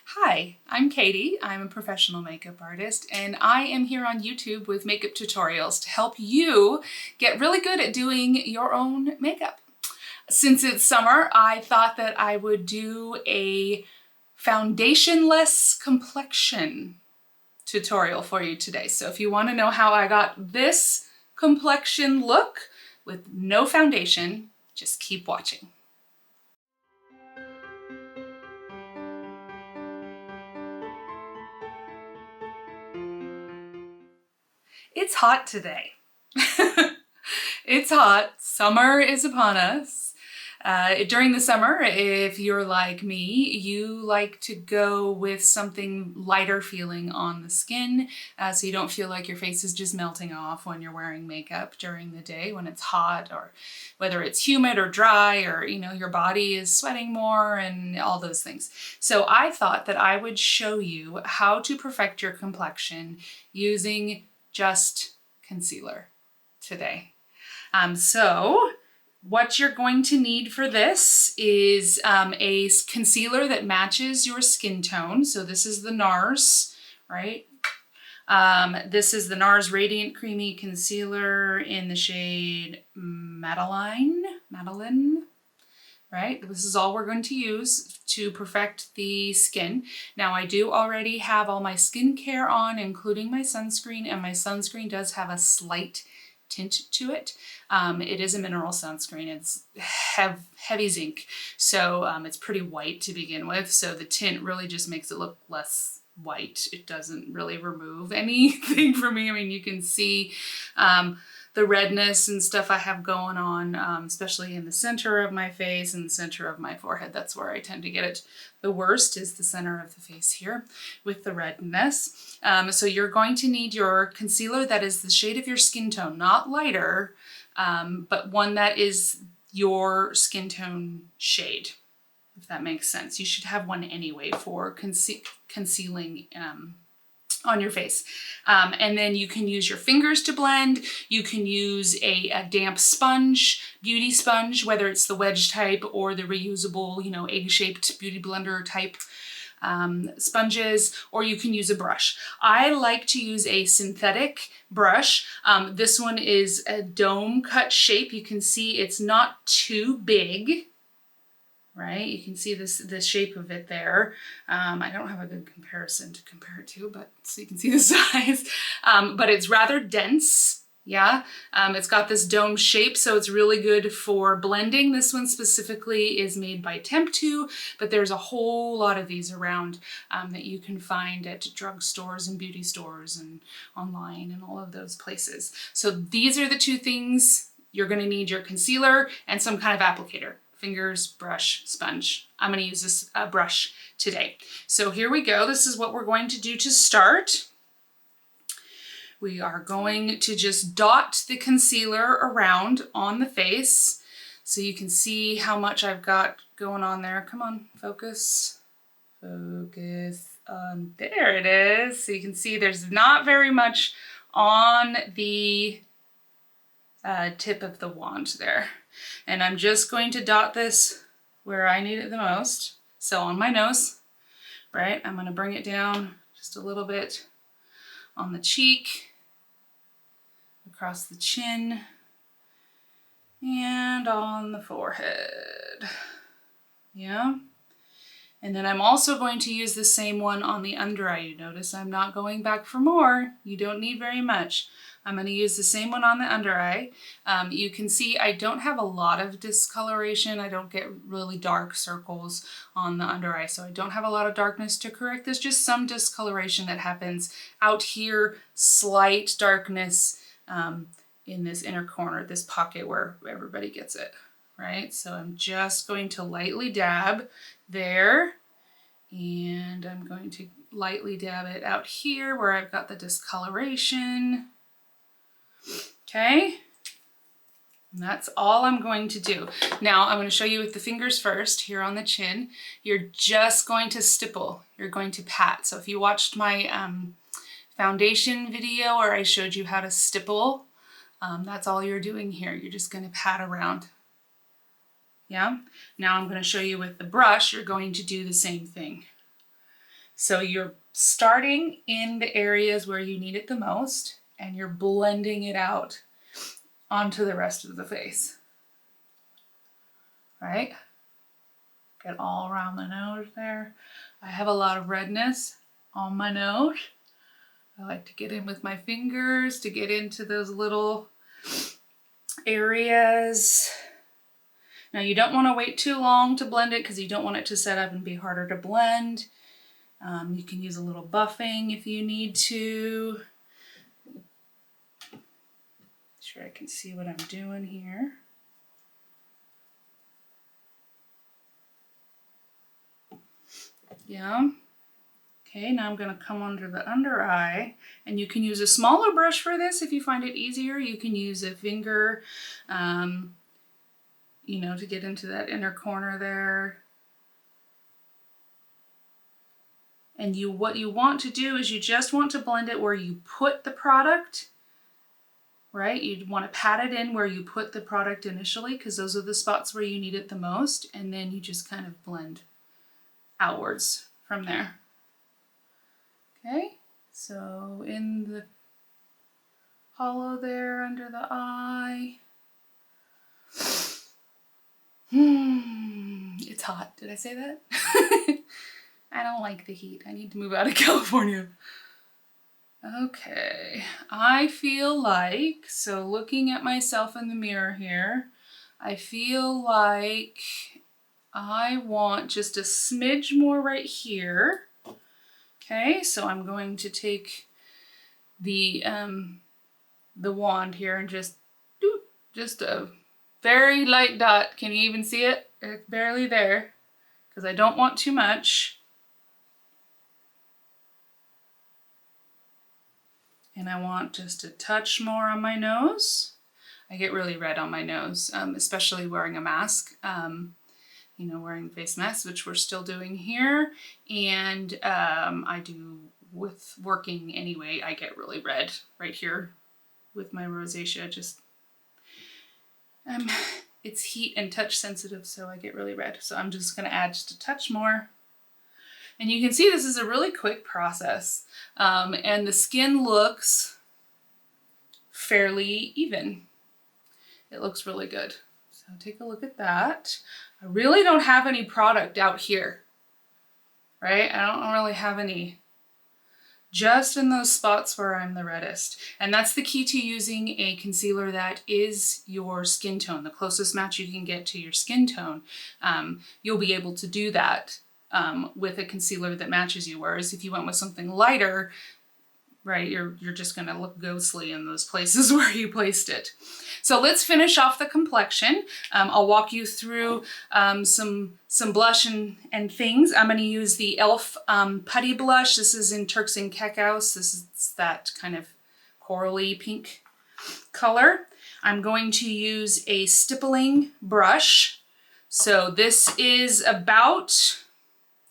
Hi, I'm Katie. I'm a professional makeup artist, and I am here on YouTube with makeup tutorials to help you get really good at doing your own makeup. Since it's summer, I thought that I would do a foundation-less complexion tutorial for you today. So if you want to know how I got this complexion look with no foundation, just keep watching. It's hot today. It's hot. Summer is upon us. During the summer, if you're like me, you like to go with something lighter feeling on the skin so you don't feel like your face is just melting off when you're wearing makeup during the day when it's hot, or whether it's humid or dry, or your body is sweating more and all those things. So I thought that I would show you how to perfect your complexion using just concealer today. So what you're going to need for this is a concealer that matches your skin tone. So this is the NARS, right? This is the NARS Radiant Creamy Concealer in the shade Madeline, right? This is all we're going to use to perfect the skin. Now I do already have all my skincare on, including my sunscreen, and my sunscreen does have a slight tint to it. It is a mineral sunscreen. It's heavy zinc, so it's pretty white to begin with. So the tint really just makes it look less white. It doesn't really remove anything for me. I mean, you can see the redness and stuff I have going on, especially in the center of my face and the center of my forehead. That's where I tend to get it the worst, is the center of the face here with the redness. So you're going to need your concealer that is the shade of your skin tone, not lighter, but one that is your skin tone shade, if that makes sense. You should have one anyway for concealing on your face. And then you can use your fingers to blend. You can use a damp sponge, beauty sponge, whether it's the wedge type or the reusable, egg-shaped beauty blender type sponges, or you can use a brush. I like to use a synthetic brush. This one is a dome cut shape. You can see it's not too big, right? You can see the shape of it there. I don't have a good comparison to compare it to, but so you can see the size. But it's rather dense, yeah? It's got this dome shape, so it's really good for blending. This one specifically is made by Temp2, but there's a whole lot of these around that you can find at drugstores and beauty stores and online and all of those places. So these are the two things. You're gonna need your concealer and some kind of applicator. Fingers, brush, sponge. I'm going to use this brush today. So here we go. This is what we're going to do to start. We are going to just dot the concealer around on the face so you can see how much I've got going on there. Come on, focus. Focus. There it is. So you can see there's not very much on the tip of the wand there. And I'm just going to dot this where I need it the most. So on my nose, right? I'm going to bring it down just a little bit on the cheek, across the chin, and on the forehead. Yeah. And then I'm also going to use the same one on the under eye. You notice I'm not going back for more. You don't need very much. I'm going to use the same one on the under eye. You can see I don't have a lot of discoloration. I don't get really dark circles on the under eye, so I don't have a lot of darkness to correct. There's just some discoloration that happens out here, slight darkness in this inner corner, this pocket where everybody gets it, right? So I'm just going to lightly dab there, and I'm going to lightly dab it out here where I've got the discoloration. Okay, and that's all I'm going to do. Now I'm going to show you with the fingers first here on the chin. You're just going to stipple. You're going to pat. So if you watched my foundation video where I showed you how to stipple, that's all you're doing here. You're just going to pat around. Yeah. Now I'm going to show you with the brush. You're going to do the same thing. So you're starting in the areas where you need it the most, and you're blending it out onto the rest of the face. Right? Get all around the nose there. I have a lot of redness on my nose. I like to get in with my fingers to get into those little areas. Now you don't want to wait too long to blend it because you don't want it to set up and be harder to blend. You can use a little buffing if you need to. Make sure I can see what I'm doing here. Yeah. Okay, now I'm going to come under the under eye, and you can use a smaller brush for this if you find it easier. You can use a finger, you know, to get into that inner corner there. And what you want to do is you just want to blend it where you put the product, right? You'd want to pat it in where you put the product initially, because those are the spots where you need it the most, and then you just kind of blend outwards from there. Okay, so in the hollow there under the eye. It's hot. Did I say that? I don't like the heat. I need to move out of California. Okay, I feel like, so looking at myself in the mirror here, I feel like I want just a smidge more right here. Okay, so I'm going to take the wand here and just a very light dot. Can you even see it? It's barely there because I don't want too much. And I want just a touch more on my nose. I get really red on my nose, especially wearing a mask. You know, wearing face masks, which we're still doing here. And I do with working anyway, I get really red right here with my rosacea. Just, it's heat and touch sensitive, so I get really red. So I'm just gonna add just a touch more. And you can see this is a really quick process. And the skin looks fairly even. It looks really good. So take a look at that. I really don't have any product out here, right? I don't really have any, just in those spots where I'm the reddest. And that's the key to using a concealer that is your skin tone, the closest match you can get to your skin tone. You'll be able to do that with a concealer that matches you. Whereas if you went with something lighter, right, you're just gonna look ghostly in those places where you placed it. So let's finish off the complexion. I'll walk you through some blush and things. I'm gonna use the e.l.f. Putty Blush. This is in Turks and Caicos. This is that kind of corally pink color. I'm going to use a Stippling Brush. So this is about,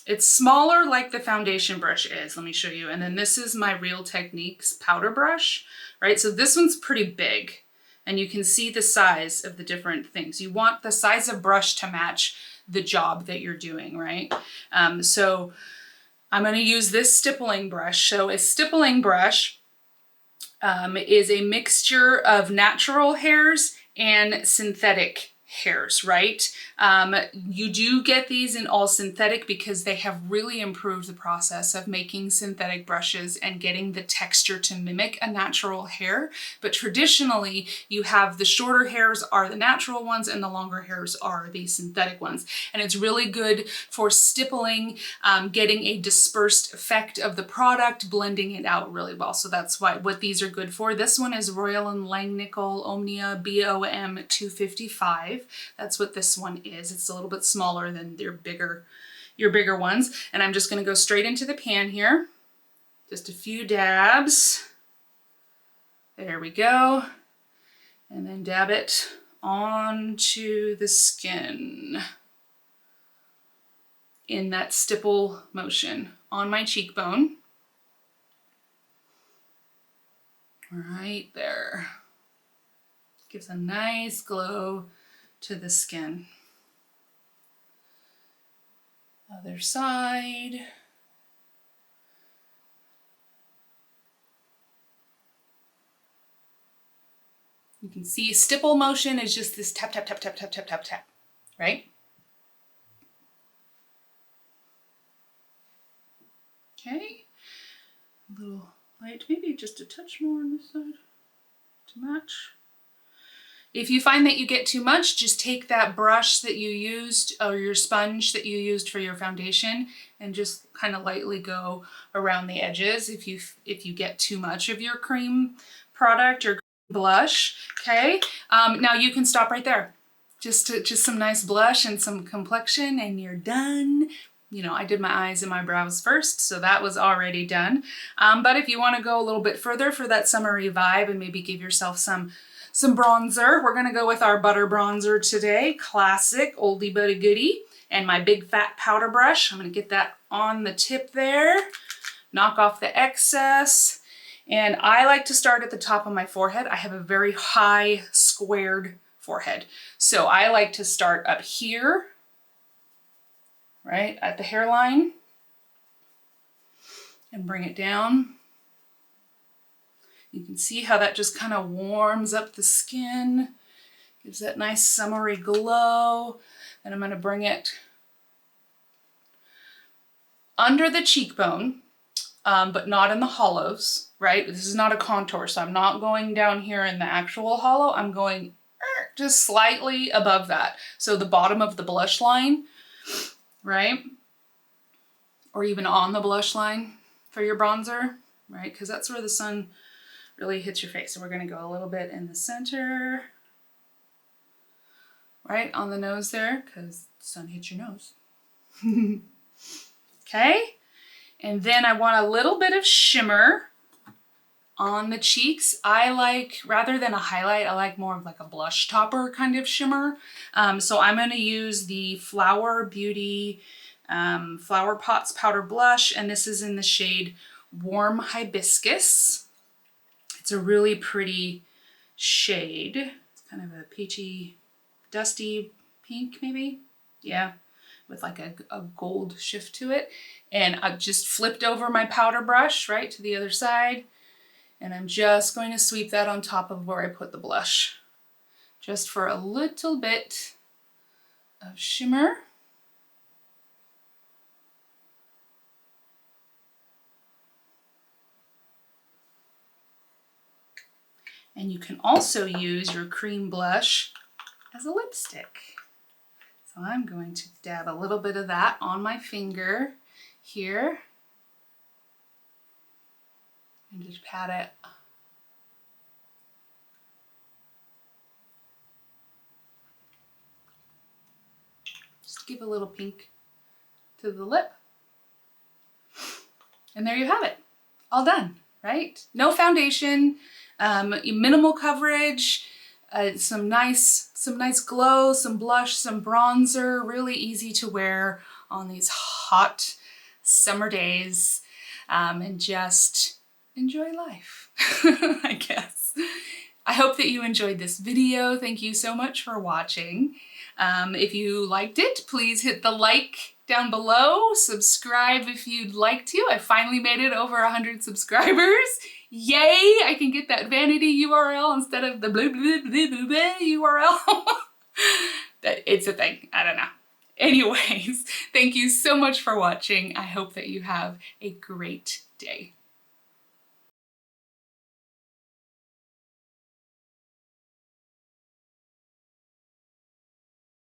it's smaller like the foundation brush is. Let me show you. And then this is my Real Techniques powder brush, right? So this one's pretty big, and you can see the size of the different things. You want the size of brush to match the job that you're doing, right? So I'm gonna use this stippling brush. So a stippling brush is a mixture of natural hairs and synthetic hairs, right? You do get these in all synthetic because they have really improved the process of making synthetic brushes and getting the texture to mimic a natural hair. But traditionally, you have the shorter hairs are the natural ones and the longer hairs are the synthetic ones. And it's really good for stippling, getting a dispersed effect of the product, blending it out really well. So that's what these are good for. This one is Royal and Langnickel Omnia BOM 255. That's what this one is. It's a little bit smaller than your bigger ones. And I'm just going to go straight into the pan here. Just a few dabs. There we go. And then dab it onto the skin in that stipple motion on my cheekbone. Right there. Gives a nice glow to the skin. Other side. You can see stipple motion is just this tap, tap, tap, tap, tap, tap, tap, tap, right? Okay, a little light, maybe just a touch more on this side to match. If you find that you get too much, just take that brush that you used or your sponge that you used for your foundation and just kind of lightly go around the edges if you get too much of your cream product or blush. Okay, now you can stop right there. Just some nice blush and some complexion and you're done. You know, I did my eyes and my brows first, so that was already done. But if you want to go a little bit further for that summery vibe and maybe give yourself some bronzer, we're gonna go with our butter bronzer today. Classic, oldie but a goodie. And my big fat powder brush. I'm gonna get that on the tip there, knock off the excess. And I like to start at the top of my forehead. I have a very high squared forehead. So I like to start up here, right at the hairline, and bring it down. You can see how that just kind of warms up the skin, gives that nice summery glow. And I'm going to bring it under the cheekbone, but not in the hollows, right? This is not a contour, so I'm not going down here in the actual hollow. I'm going just slightly above that. So the bottom of the blush line, right? Or even on the blush line for your bronzer, right? Because that's where the sun really hits your face. So we're gonna go a little bit in the center, right on the nose there, because the sun hits your nose. Okay, and then I want a little bit of shimmer on the cheeks. I like, rather than a highlight, I like more of like a blush topper kind of shimmer. So I'm gonna use the Flower Beauty Flower Pots Powder Blush, and this is in the shade Warm Hibiscus. It's a really pretty shade. It's kind of a peachy, dusty pink maybe. Yeah, with like a gold shift to it. And I've just flipped over my powder brush, right, to the other side. And I'm just going to sweep that on top of where I put the blush. Just for a little bit of shimmer. And you can also use your cream blush as a lipstick. So I'm going to dab a little bit of that on my finger here. And just pat it. Just give a little pink to the lip. And there you have it. All done, right? No foundation. Minimal coverage, some nice glow, some blush, some bronzer, really easy to wear on these hot summer days, and just enjoy life, I guess. I hope that you enjoyed this video. Thank you so much for watching. If you liked it, please hit the like down below. Subscribe if you'd like to. I finally made it over 100 subscribers. Yay! I can get that vanity URL instead of the blah, blah, blah, blah, blah URL. It's a thing. I don't know. Anyways, thank you so much for watching. I hope that you have a great day.